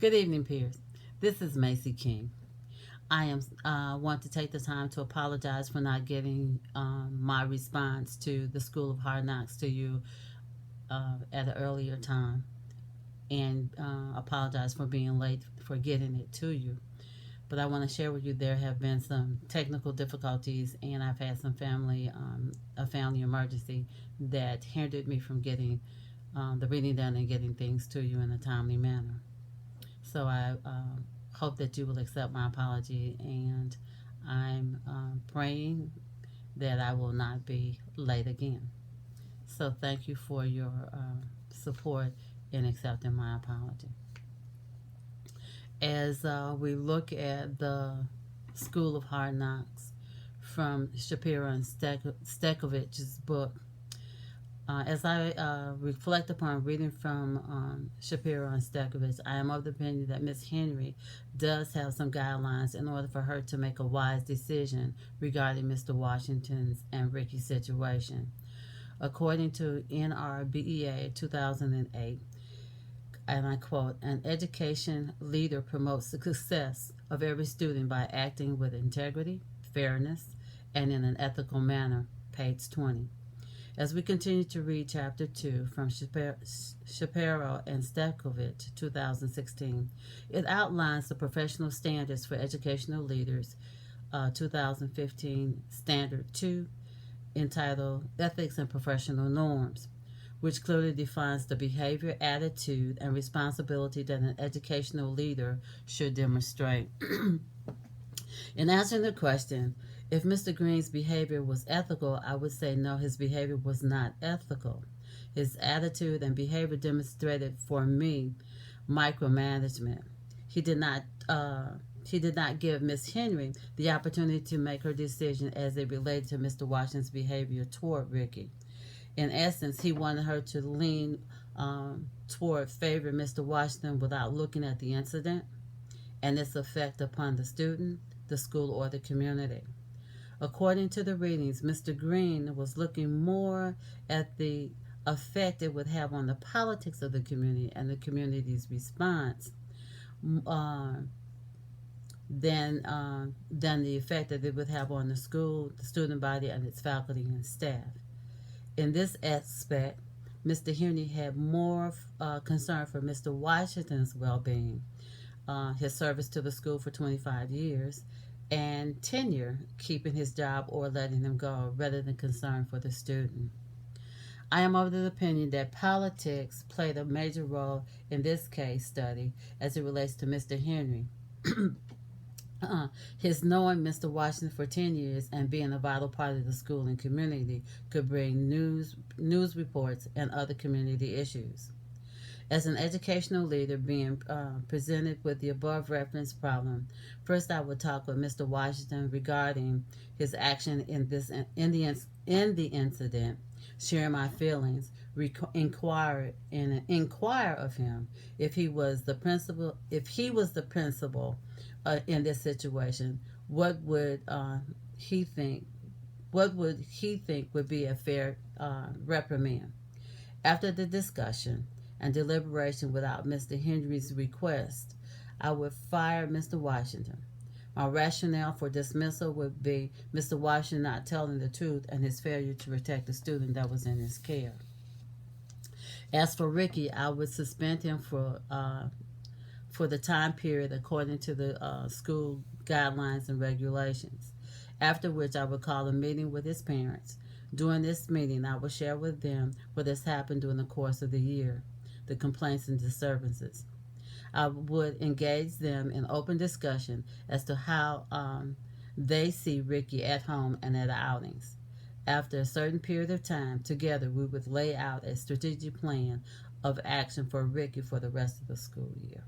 Good evening, peers. This is Macy King. I am want to take the time to apologize for not getting my response to the School of Hard Knocks to you at an earlier time, and apologize for being late for getting it to you. But I want to share with you there have been some technical difficulties, and I've had some a family emergency that hindered me from getting the reading done and getting things to you in a timely manner. So I hope that you will accept my apology, and I'm praying that I will not be late again. So thank you for your support in accepting my apology. As we look at the School of Hard Knocks from Shapiro and Stekovich's book, as I reflect upon reading from Shapiro and Stekovich, I am of the opinion that Miss Henry does have some guidelines in order for her to make a wise decision regarding Mr. Washington's and Ricky's situation. According to NRBEA 2008, and I quote, an education leader promotes the success of every student by acting with integrity, fairness, and in an ethical manner, page 20. As we continue to read Chapter 2 from Shapiro and Stekovich, 2016, it outlines the professional standards for educational leaders, 2015 Standard 2, entitled Ethics and Professional Norms, which clearly defines the behavior, attitude, and responsibility that an educational leader should demonstrate. In answering the question, if Mr. Green's behavior was ethical, I would say no, his behavior was not ethical. His attitude and behavior demonstrated for me micromanagement. He did not give Miss Henry the opportunity to make her decision as it related to Mr. Washington's behavior toward Ricky. In essence, he wanted her to lean toward favor Mr. Washington without looking at the incident and its effect upon the student, the school, or the community. According to the readings, Mr. Green was looking more at the effect it would have on the politics of the community and the community's response than the effect that it would have on the school, the student body, and its faculty and staff. In this aspect, Mr. Henry had more concern for Mr. Washington's well-being, his service to the school for 25 years, and tenure, keeping his job or letting him go, rather than concern for the student. I am of the opinion that politics played a major role in this case study as it relates to Mr. Henry. His knowing Mr. Washington for 10 years and being a vital part of the school and community could bring news reports and other community issues. As an educational leader being presented with the above referenced problem, first I would talk with Mr. Washington regarding his action in the incident, share my feelings, inquire of him if he was the principal in this situation. What would he think? What would he think would be a fair reprimand? After the discussion and deliberation without Mr. Henry's request, I would fire Mr. Washington. My rationale for dismissal would be Mr. Washington not telling the truth and his failure to protect the student that was in his care. As for Ricky, I would suspend him for the time period according to the school guidelines and regulations, after which I would call a meeting with his parents. During this meeting, I would share with them what has happened during the course of the year, the complaints and disturbances. I would engage them in open discussion as to how they see Ricky at home and at outings. After a certain period of time, together we would lay out a strategic plan of action for Ricky for the rest of the school year.